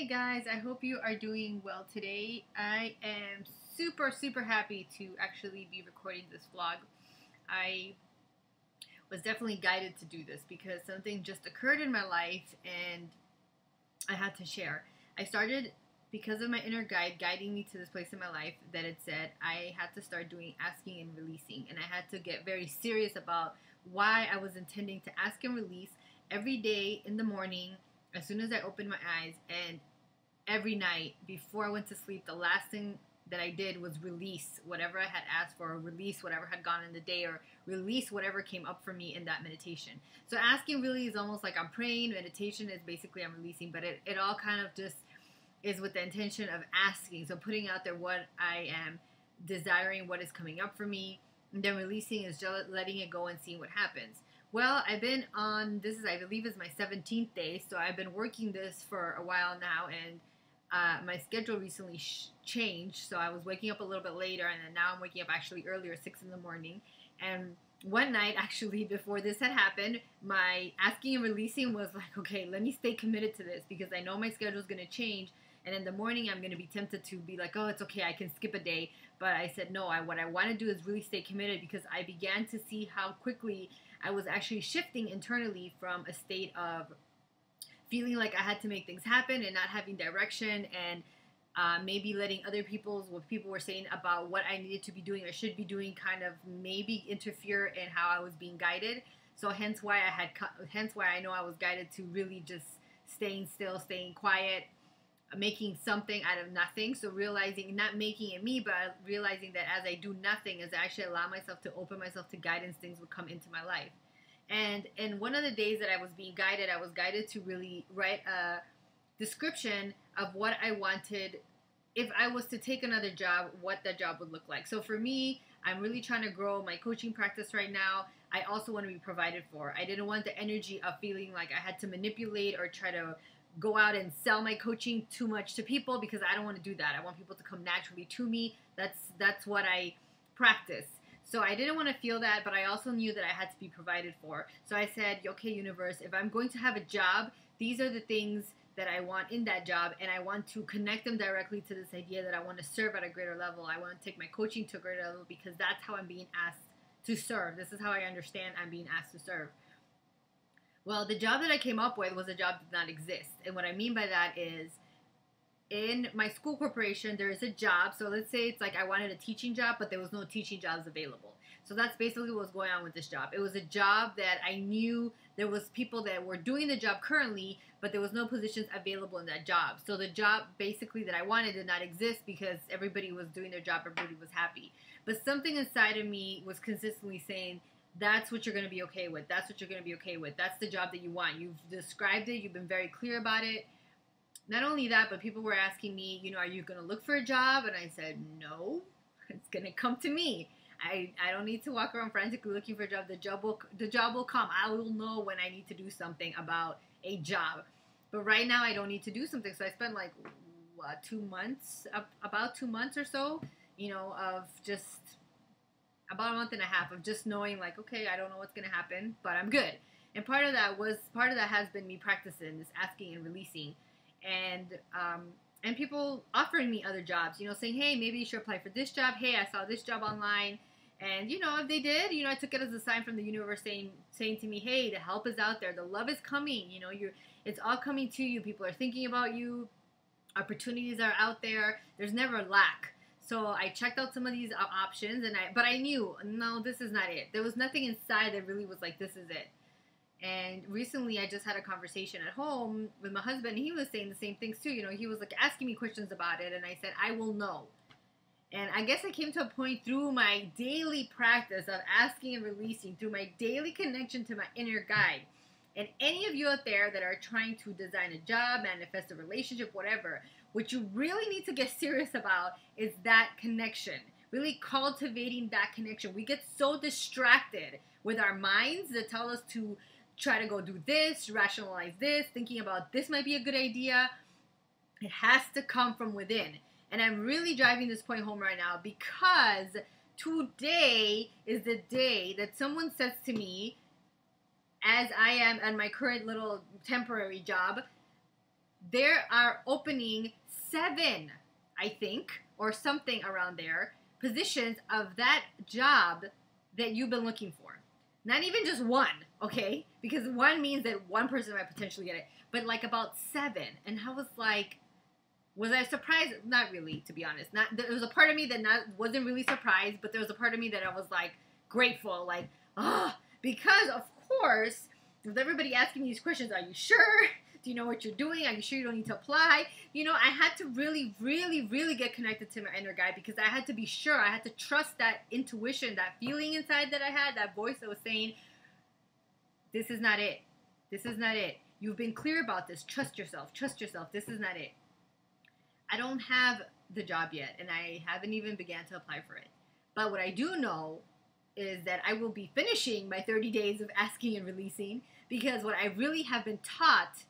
Hey guys, I hope you are doing well today. I am super happy to actually be recording this vlog. I was definitely guided to do this because something just occurred in my life and I had to share. I started because of my inner guide guiding me to this place in my life that it said I had to start doing asking and releasing, and I had to get very serious about why I was intending to ask and release every day in the morning as soon as I opened my eyes, and every night before I went to sleep. The last thing that I did was release whatever I had asked for, or release whatever had gone in the day, or release whatever came up for me in that meditation. So asking really is almost like I'm praying. Meditation is basically I'm releasing, but it all kind of just is with the intention of asking. So putting out there what I am desiring, what is coming up for me, and then releasing is just letting it go and seeing what happens. Well, I've been on, this is, I believe, is my 17th day, so I've been working this for a while now, and my schedule recently changed, so I was waking up a little bit later, and then now I'm waking up actually earlier, 6 in the morning. And one night, actually, before this had happened, my asking and releasing was like, okay, let me stay committed to this because I know my schedule is going to change, and in the morning I'm going to be tempted to be like, oh, it's okay, I can skip a day. But I said, no, what I want to do is really stay committed, because I began to see how quickly I was actually shifting internally from a state of feeling like I had to make things happen and not having direction, and maybe letting what people were saying about what I needed to be doing or should be doing kind of maybe interfere in how I was being guided. So hence why I know I was guided to really just staying still, staying quiet, making something out of nothing. So realizing, not making it me, but realizing that as I do nothing, as I actually allow myself to open myself to guidance, things would come into my life. And in one of the days that I was being guided, I was guided to really write a description of what I wanted if I was to take another job, what that job would look like. So for me, I'm really trying to grow my coaching practice right now. I also want to be provided for. I didn't want the energy of feeling like I had to manipulate or try to go out and sell my coaching too much to people, because I don't want to do that. I want people to come naturally to me. That's what I practice. So I didn't want to feel that, but I also knew that I had to be provided for. So I said, okay, universe, if I'm going to have a job, these are the things that I want in that job, and I want to connect them directly to this idea that I want to serve at a greater level. I want to take my coaching to a greater level, because that's how I'm being asked to serve. This is how I understand I'm being asked to serve. Well, the job that I came up with was a job that did not exist. And what I mean by that is, in my school corporation, there is a job. So let's say it's like I wanted a teaching job, but there was no teaching jobs available. So that's basically what was going on with this job. It was a job that I knew there was people that were doing the job currently, but there was no positions available in that job. So the job basically that I wanted did not exist because everybody was doing their job, everybody was happy. But something inside of me was consistently saying, that's what you're going to be okay with. That's what you're going to be okay with. That's the job that you want. You've described it. You've been very clear about it. Not only that, but people were asking me, are you going to look for a job? And I said, no, it's going to come to me. I don't need to walk around frantically looking for a job. The job will come. I will know when I need to do something about a job. But right now I don't need to do something. So I spent like, what, 2 months, about 2 months or so, of just about a month and a half of just knowing like, okay, I don't know what's going to happen, but I'm good. And part of that has been me practicing this asking and releasing, and people offering me other jobs, saying, hey, maybe you should apply for this job. Hey, I saw this job online. And, if they did, I took it as a sign from the universe saying to me, hey, the help is out there. The love is coming. It's all coming to you. People are thinking about you. Opportunities are out there. There's never lack. So I checked out some of these options, but I knew, no, this is not it. There was nothing inside that really was like, this is it. And recently I just had a conversation at home with my husband, and he was saying the same things too. He was like asking me questions about it, and I said, I will know. And I guess I came to a point through my daily practice of asking and releasing, through my daily connection to my inner guide. And any of you out there that are trying to design a job, manifest a relationship, whatever, what you really need to get serious about is that connection. Really cultivating that connection. We get so distracted with our minds that tell us to try to go do this, rationalize this, thinking about this might be a good idea. It has to come from within. And I'm really driving this point home right now, because today is the day that someone says to me, as I am at my current little temporary job, there are opening 7, I think, or something around there, positions of that job that you've been looking for. Not even just one, okay? Because one means that one person might potentially get it, but like about 7. And I was like, was I surprised? Not really, to be honest. Not there was a part of me that wasn't really surprised, but there was a part of me that I was like grateful, like, because of course, with everybody asking me these questions, are you sure? Do you know what you're doing? Are you sure you don't need to apply? You know, I had to really, really, really get connected to my inner guide because I had to be sure. I had to trust that intuition, that feeling inside that I had, that voice that was saying, this is not it. This is not it. You've been clear about this. Trust yourself. Trust yourself. This is not it. I don't have the job yet, and I haven't even began to apply for it. But what I do know is that I will be finishing my 30 days of asking and releasing, because what I really have been taught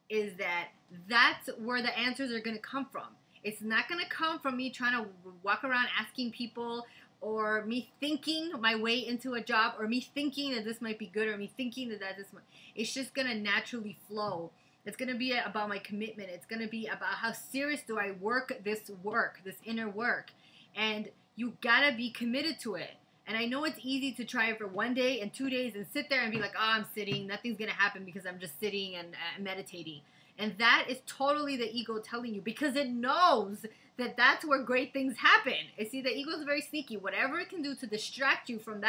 is that that's where the answers are going to come from. It's not going to come from me trying to walk around asking people, or me thinking my way into a job, or me thinking that this might be good, or me thinking that this might. It's just going to naturally flow. It's going to be about my commitment. It's going to be about how serious do I work, this inner work. And you got to be committed to it. And I know it's easy to try it for 1 day and 2 days and sit there and be like, oh, I'm sitting. Nothing's going to happen because I'm just sitting and meditating. And that is totally the ego telling you, because it knows that that's where great things happen. You see, the ego is very sneaky. Whatever it can do to distract you from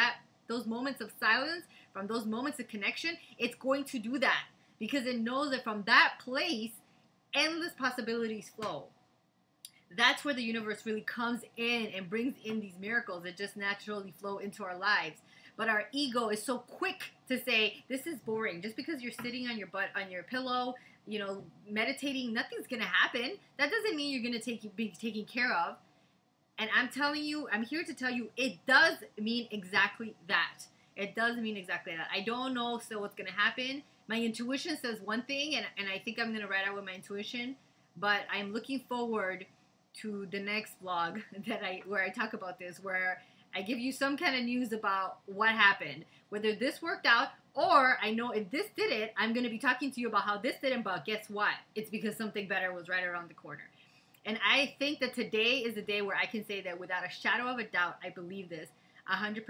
those moments of silence, from those moments of connection, it's going to do that. Because it knows that from that place, endless possibilities flow. That's where the universe really comes in and brings in these miracles that just naturally flow into our lives. But our ego is so quick to say, this is boring. Just because you're sitting on your butt, on your pillow, you know, meditating, nothing's going to happen. That doesn't mean you're going to be taken care of. And I'm telling you, I'm here to tell you, it does mean exactly that. It does mean exactly that. I don't know still what's going to happen. My intuition says one thing, and I think I'm going to ride out with my intuition. But I'm looking forward to the next vlog where I talk about this, where I give you some kind of news about what happened, whether this worked out, or I know if this didn't, I'm going to be talking to you about how this didn't, but guess what? It's because something better was right around the corner. And I think that today is the day where I can say that without a shadow of a doubt, I believe this 100%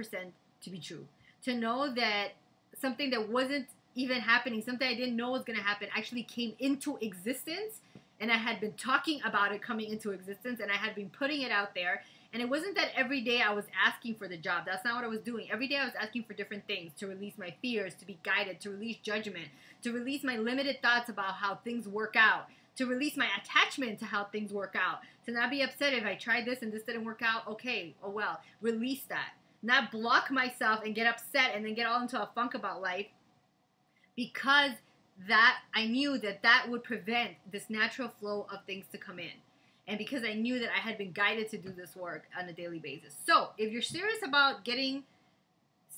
to be true. To know that something that wasn't even happening, something I didn't know was going to happen, actually came into existence. And I had been talking about it coming into existence, and I had been putting it out there. And it wasn't that every day I was asking for the job. That's not what I was doing. Every day I was asking for different things, to release my fears, to be guided, to release judgment, to release my limited thoughts about how things work out, to release my attachment to how things work out, to not be upset if I tried this and this didn't work out. Okay, oh well, release that. Not block myself and get upset and then get all into a funk about life, because that I knew that would prevent this natural flow of things to come in. And because I knew that I had been guided to do this work on a daily basis. So if you're serious about getting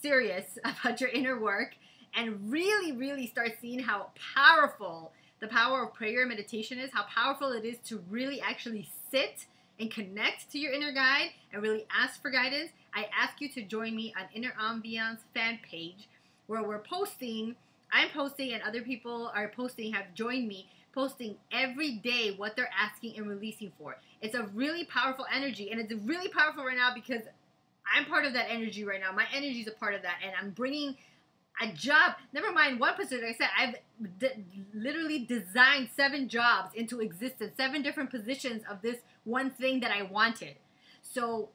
serious about your inner work and really, really start seeing how powerful the power of prayer and meditation is, how powerful it is to really actually sit and connect to your inner guide and really ask for guidance, I ask you to join me on Inner Ambiance fan page, where I'm posting and other people are posting, have joined me, posting every day what they're asking and releasing for. It's a really powerful energy, and it's really powerful right now because I'm part of that energy right now. My energy is a part of that, and I'm bringing a job. Never mind one position. Like I said, I've literally designed 7 jobs into existence, 7 different positions of this one thing that I wanted. So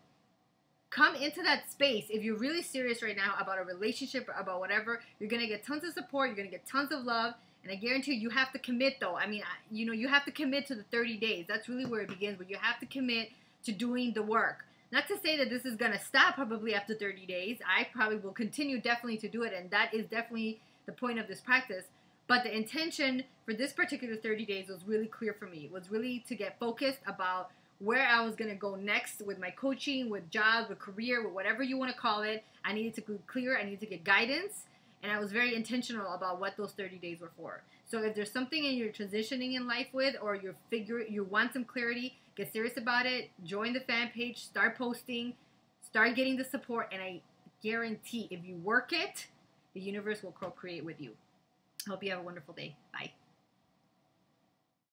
come into that space. If you're really serious right now about a relationship, about whatever, you're going to get tons of support. You're going to get tons of love. And I guarantee you have to commit, though. I mean, you have to commit to the 30 days. That's really where it begins. But you have to commit to doing the work. Not to say that this is going to stop probably after 30 days. I probably will continue definitely to do it. And that is definitely the point of this practice. But the intention for this particular 30 days was really clear for me. It was really to get focused about where I was going to go next with my coaching, with job, with career, with whatever you want to call it. I needed to get clear. I needed to get guidance. And I was very intentional about what those 30 days were for. So if there's something you're transitioning in life with, or you want some clarity, get serious about it, join the fan page, start posting, start getting the support, and I guarantee if you work it, the universe will co-create with you. Hope you have a wonderful day. Bye.